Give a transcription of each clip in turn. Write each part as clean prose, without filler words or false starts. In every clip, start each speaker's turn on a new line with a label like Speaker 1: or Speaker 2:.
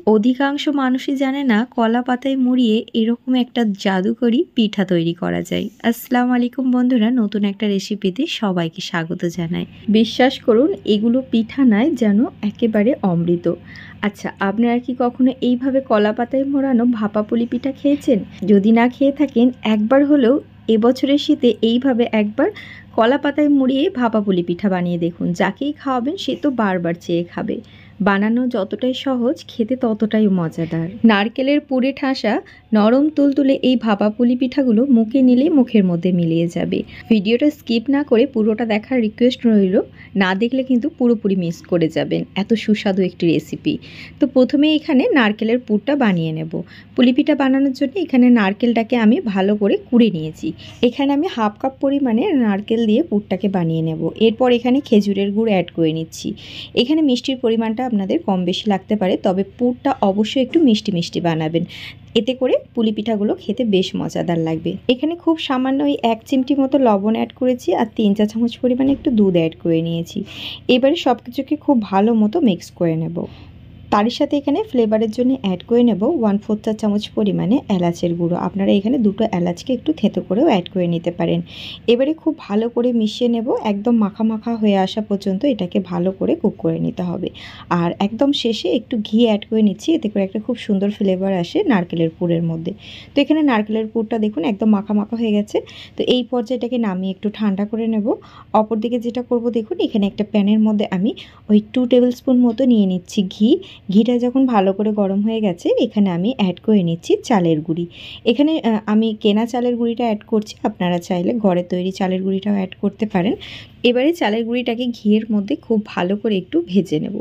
Speaker 1: অধিকাংশ মানুষই জানে না কলা পাতায় মুড়িয়ে এরকম একটা জাদুকরি পিঠা তৈরি করা যায়। আসসালামু আলাইকুম বন্ধুরা, নতুন একটা রেসিপিতে সবাইকে স্বাগত জানাই। বিশ্বাস করুন, এগুলো পিঠা নয়, যেন একেবারে অমৃত। আচ্ছা, আপনারা কি কখনো এইভাবে কলা পাতায় মোড়ানো ভাপা পুলি পিঠা খেয়েছেন? যদি না খেয়ে থাকেন, একবার হলেও এবছরের শীতে এইভাবে একবার কলা পাতায় মুড়িয়ে ভাপা পুলি পিঠা বানিয়ে দেখুন। যাকেই খাওয়াবেন সে তো বারবার চেয়ে খাবে। বানানো যতটাই সহজ, খেতে ততটাই মজাদার। নারকেলের পুরে ঠাসা নরম তুলতুলে এই ভাপা পুলি পিঠাগুলো মুখে নিলেই মুখের মধ্যে মিলিয়ে যাবে। ভিডিওটা স্কিপ না করে পুরোটা দেখার রিকোয়েস্ট রইল। না দেখলে কিন্তু পুরোপুরি মিস করে যাবেন, এত সুস্বাদু একটি রেসিপি। তো প্রথমে এখানে নারকেলের পুরটা বানিয়ে নেব। পুলি পিঠা বানানোর জন্য এখানে নারকেলটাকে আমি ভালো করে কুড়ে নিয়েছি। এখানে আমি হাফ কাপ পরিমাণে নারকেল দিয়ে পুরটাকে বানিয়ে নেব। এরপর এখানে খেজুরের গুড় অ্যাড করে নিচ্ছি। এখানে মিষ্টির পরিমাণটা আপনাদের কম বেশি লাগতে পারে, তবে পুরটা অবশ্যই একটু মিষ্টি মিষ্টি বানাবেন, এতে করে পুলি পিঠাগুলো খেতে বেশ মজাদার লাগবে। এখানে খুব সামান্য ওই 1 চিমটি মতো লবণ অ্যাড করেছি আর 3 চা চামচ পরিমাণে একটু দুধ অ্যাড করে নিয়েছি। এবারে সব কিছুকে খুব ভালো মতো মিক্স করে নেব। তারই সাথে এখানে ফ্লেভারের জন্য অ্যাড করে নেব 1/4 চা চামচ পরিমাণে এলাচের গুঁড়ো। আপনারা এখানে দুটো এলাচকে একটু থেঁতো করেও অ্যাড করে নিতে পারেন। এবারে খুব ভালো করে মিশিয়ে নেব, একদম মাখা মাখা হয়ে আসা পর্যন্ত এটাকে ভালো করে কুক করে নিতে হবে। আর একদম শেষে একটু ঘি অ্যাড করে নিচ্ছি, এতে করে একটা খুব সুন্দর ফ্লেভার আসে নারকেলের পুরের মধ্যে। তো এখানে নারকেলের পুরটা দেখুন একদম মাখা মাখা হয়ে গেছে। তো এই পর্যায়ে এটাকে নামিয়ে একটু ঠান্ডা করে নেব। অপরদিকে যেটা করব দেখুন, এখানে একটা প্যানের মধ্যে আমি ওই 2 টেবিল স্পুন মতো নিয়ে নিচ্ছি ঘি। ঘিটা যখন ভালো করে গরম হয়ে গেছে, এখানে আমি অ্যাড করে নিচ্ছি চালের গুঁড়ি। এখানে আমি কেনা চালের গুঁড়িটা অ্যাড করছি, আপনারা চাইলে ঘরে তৈরি চালের গুঁড়িটাও অ্যাড করতে পারেন। এবারে চালের গুঁড়িটাকে ঘিয়ের মধ্যে খুব ভালো করে একটু ভেজে নেব।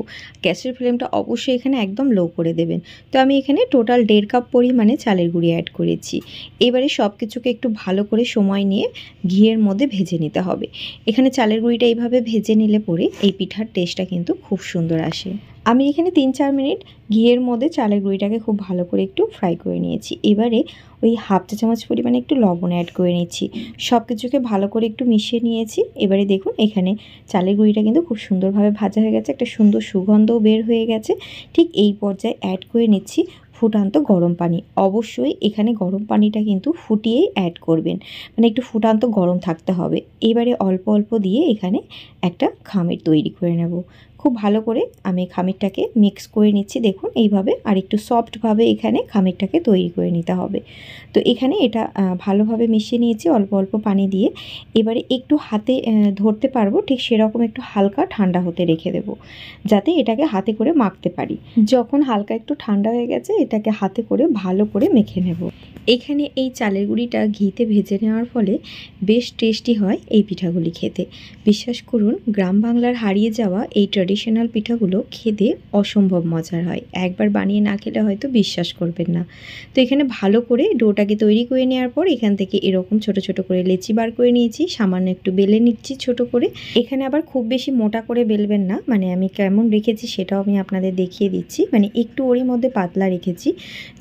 Speaker 1: গ্যাসের ফ্লেমটা অবশ্যই এখানে একদম লো করে দেবেন। তো আমি এখানে টোটাল 1.5 কাপ পরিমাণে চালের গুঁড়ি অ্যাড করেছি। এবারে সব কিছুকে একটু ভালো করে সময় নিয়ে ঘিয়ের মধ্যে ভেজে নিতে হবে। এখানে চালের গুঁড়িটা এইভাবে ভেজে নিলে পরে এই পিঠার টেস্টটা কিন্তু খুব সুন্দর আসে। আমি এখানে 3-4 মিনিট ঘিয়ের মধ্যে চালের গুঁড়িটাকে খুব ভালো করে একটু ফ্রাই করে নিয়েছি। এবারে ওই হাফ চা চামচ পরিমাণে একটু লবণ অ্যাড করে নিচ্ছি। সব কিছুকে ভালো করে একটু মিশিয়ে নিয়েছি। এবারে দেখুন এখানে চালের গুঁড়িটা কিন্তু খুব সুন্দরভাবে ভাজা হয়ে গেছে, একটা সুন্দর সুগন্ধও বের হয়ে গেছে। ঠিক এই পর্যায়ে অ্যাড করে নিচ্ছি ফুটান্ত গরম পানি। অবশ্যই এখানে গরম পানিটা কিন্তু ফুটিয়েই অ্যাড করবেন, মানে একটু ফুটান্ত গরম থাকতে হবে। এবারে অল্প অল্প দিয়ে এখানে একটা খামির তৈরি করে নেব। খুব ভালো করে আমি খামিরটাকে মিক্স করে নিচ্ছি, দেখুন এইভাবে। আর একটু সফটভাবে এখানে খামিরটাকে তৈরি করে নিতে হবে। তো এখানে এটা ভালোভাবে মিশিয়ে নিয়েছি অল্প অল্প পানি দিয়ে। এবারে একটু হাতে ধরতে পারবো ঠিক সেরকম একটু হালকা ঠান্ডা হতে রেখে দেব, যাতে এটাকে হাতে করে মাখতে পারি। যখন হালকা একটু ঠান্ডা হয়ে গেছে, এটাকে হাতে করে ভালো করে মেখে নেব। এখানে এই চালের গুঁড়িটা ঘিতে ভেজে নেওয়ার ফলে বেশ টেস্টি হয় এই পিঠাগুলি খেতে। বিশ্বাস করুন, গ্রাম বাংলার হারিয়ে যাওয়া এই ট্র্যাডিশনাল পিঠাগুলো খেতে অসম্ভব মজার হয়। একবার বানিয়ে না খেলে হয়তো বিশ্বাস করবেন না। তো এখানে ভালো করে ডোটাকে তৈরি করে নেওয়ার পর এখান থেকে এরকম ছোট ছোট করে লেচি বার করে নিয়েছি, সামান্য একটু বেলে নিচ্ছি ছোট করে। এখানে আবার খুব বেশি মোটা করে বেলবেন না, মানে আমি কেমন রেখেছি সেটাও আমি আপনাদের দেখিয়ে দিচ্ছি। মানে একটু ওরই মধ্যে পাতলা রেখেছি,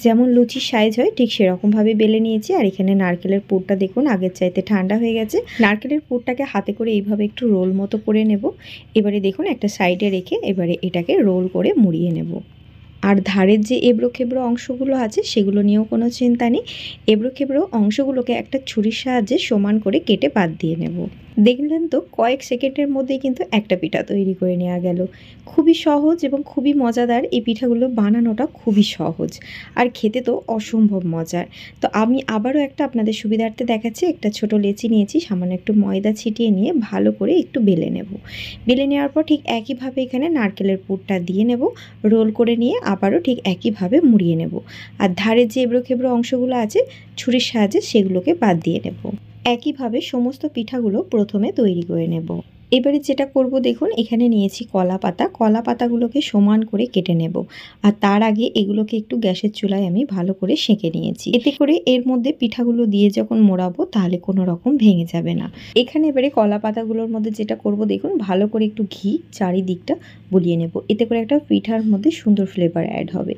Speaker 1: যেমন লুচির সাইজ হয় ঠিক সেরকমভাবে বেলে নিয়েছি। আর এখানে নারকেলের পুরটা দেখুন আগের চাইতে ঠান্ডা হয়ে গেছে। নারকেলের পুরটাকে হাতে করে এইভাবে একটু রোল মতো করে নেব। এবারে দেখুন একটা সাইডে রেখে এবারে এটাকে রোল করে মুড়িয়ে নেব। আর ধারের যে এবড়ো খেবড়ো অংশগুলো আছে সেগুলো নিয়েও কোনো চিন্তা নেই। এবড়ো খেবড়ো অংশগুলোকে একটা ছুরির সাহায্যে সমান করে কেটে বাদ দিয়ে নেব। দেখলেন তো, কয়েক সেকেন্ডের মধ্যেই কিন্তু একটা পিঠা তৈরি করে নেওয়া গেল। খুবই সহজ এবং খুবই মজাদার। এই পিঠাগুলো বানানোটা খুবই সহজ আর খেতে তো অসম্ভব মজার। তো আমি আবারও একটা আপনাদের সুবিধার্থে দেখাচ্ছি। একটা ছোট লেচি নিয়েছি, সামান্য একটু ময়দা ছিটিয়ে নিয়ে ভালো করে একটু বেলে নেব। বেলে নেওয়ার পর ঠিক একইভাবে এখানে নারকেলের পুরটা দিয়ে নেব। রোল করে নিয়ে আবারও ঠিক একইভাবে মুড়িয়ে নেব। আর ধারের যে এবড়ো খেবড়ো অংশগুলো আছে ছুরির সাহায্যে সেগুলোকে বাদ দিয়ে নেব। একইভাবে সমস্ত পিঠাগুলো প্রথমে তৈরি করে নেব। এবারে যেটা করব দেখুন, এখানে নিয়েছি কলা পাতা। কলা পাতাগুলোকে সমান করে কেটে নেব। আর তার আগে এগুলোকে একটু গ্যাসের চুলায় আমি ভালো করে সেঁকে নিয়েছি, এতে করে এর মধ্যে পিঠাগুলো দিয়ে যখন মোড়াবো তাহলে কোনো রকম ভেঙে যাবে না। এখানে এবারে কলা পাতাগুলোর মধ্যে যেটা করব দেখুন, ভালো করে একটু ঘি চারিদিকটা বুলিয়ে নেব, এতে করে একটা পিঠার মধ্যে সুন্দর ফ্লেভার অ্যাড হবে।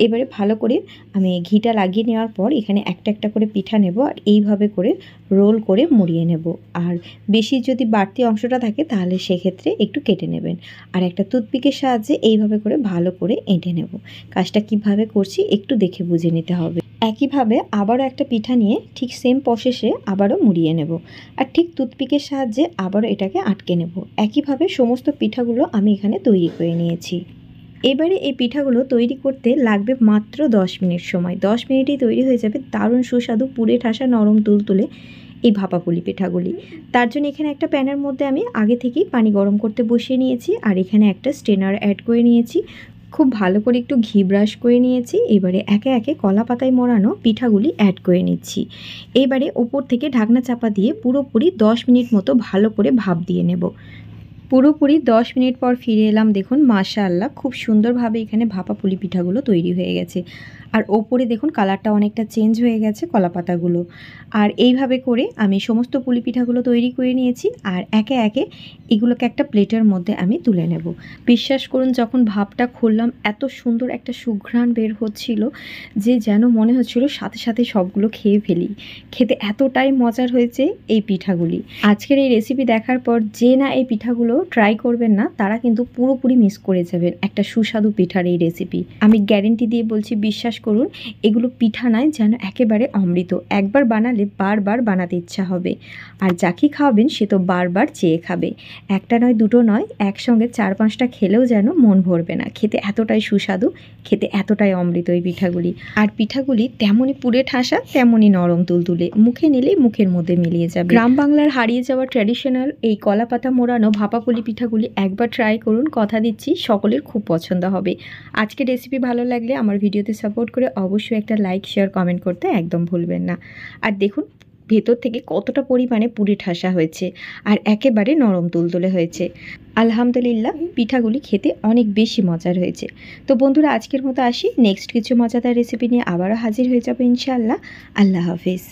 Speaker 1: এবারে ভালো করে আমি ঘিটা লাগিয়ে নেওয়ার পর এখানে একটা একটা করে পিঠা নেব আর এইভাবে করে রোল করে মুড়িয়ে নেব। আর বেশি যদি বাড়তি অংশটা থাকে থাকে তাহলে সেক্ষেত্রে একটু কেটে নেবেন। আর একটা টুথপিকের সাহায্যে এইভাবে করে ভালো করে এঁটে নেব। কাজটা কিভাবে করছি একটু দেখে বুঝে নিতে হবে। একইভাবে আবারও একটা পিঠা নিয়ে ঠিক সেম প্রসেসে আবারও মুড়িয়ে নেব, আর ঠিক টুথপিকের সাহায্যে আবারও এটাকে আটকে নেব। একইভাবে সমস্ত পিঠাগুলো আমি এখানে তৈরি করে নিয়েছি। এবারে এই পিঠাগুলো তৈরি করতে লাগবে মাত্র 10 মিনিট সময়। 10 মিনিটেই তৈরি হয়ে যাবে দারুণ সুস্বাদু পুড়ে ঠাসা নরম তুলতুলে এই ভাপা পুলি পিঠাগুলি। তার জন্য এখানে একটা প্যানের মধ্যে আমি আগে থেকেই পানি গরম করতে বসিয়ে নিয়েছি, আর এখানে একটা স্ট্রেনার অ্যাড করে নিয়েছি। খুব ভালো করে একটু ঘি ব্রাশ করে নিয়েছি। এবারে একে একে কলা পাতায় মোড়ানো পিঠাগুলি অ্যাড করে নিচ্ছি। এবারে ওপর থেকে ঢাকনা চাপা দিয়ে পুরোপুরি 10 মিনিট মতো ভালো করে ভাপ দিয়ে নেব। পুরোপুরি 10 মিনিট পর ফিরে এলাম। দেখুন মাশাআল্লাহ খুব সুন্দরভাবে এখানে ভাপা পুলি পিঠাগুলো তৈরি হয়ে গেছে, আর ওপরে দেখুন কালারটা অনেকটা চেঞ্জ হয়ে গেছে কলা পাতাগুলো। আর এইভাবে করে আমি সমস্ত পুলি পিঠাগুলো তৈরি করে নিয়েছি, আর একে একে এগুলোকে একটা প্লেটের মধ্যে আমি তুলে নেব। বিশ্বাস করুন যখন ভাপটা খুললাম এত সুন্দর একটা সুঘ্রাণ বের হচ্ছিল যে যেন মনে হচ্ছিল সাথে সাথে সবগুলো খেয়ে ফেলি। খেতে এতটাই মজার হয়েছে এই পিঠাগুলি। আজকের এই রেসিপি দেখার পর যে না এই পিঠাগুলো ট্রাই করবেন না তারা কিন্তু পুরোপুরি মিস করে যাবেন একটা সুস্বাদু পিঠার এই রেসিপি। আমি গ্যারেন্টি দিয়ে বলছি, বিশ্বাস করুন এগুলো পিঠা নয়, যেন একেবারে অমৃত। একবার বানালে বারবার বানাতে ইচ্ছা হবে, আর যাকে খাওয়াবেন সে তো বারবার চেয়ে খাবে। একটা নয় দুটো নয়, একসঙ্গে 4-5টা খেলেও যেন মন ভরবে না। খেতে এতটাই সুস্বাদু, খেতে এতটাই অমৃত এই পিঠাগুলি। আর পিঠাগুলি তেমনই পুড়ে ঠাসা তেমনই নরম তুলতুলে, মুখে নিলেই মুখের মধ্যে মিলিয়ে যাবে। গ্রাম বাংলার হারিয়ে যাওয়া ট্র্যাডিশনাল এই কলা পাতা মোড়ানো ভাপা পুলি পিঠাগুলি একবার ট্রাই করুন, কথা দিচ্ছি সকলের খুব পছন্দ হবে। আজকে রেসিপি ভালো লাগলে আমার ভিডিওতে সাপোর্ট করে অবশ্যই একটা লাইক শেয়ার কমেন্ট করতে একদম ভুলবেন না। আর দেখুন ভেতর থেকে কতটা পরিমাণে পুড়ে ঠাসা হয়েছে, আর একেবারে নরম তুলতুলে হয়েছে। আলহামদুলিল্লাহ পিঠাগুলি খেতে অনেক বেশি মজার হয়েছে। তো বন্ধুরা আজকের মতো আসি, নেক্সট কিছু মজাদার রেসিপি নিয়ে আবারও হাজির হয়ে যাবো ইনশাআল্লাহ। আল্লাহ হাফিজ।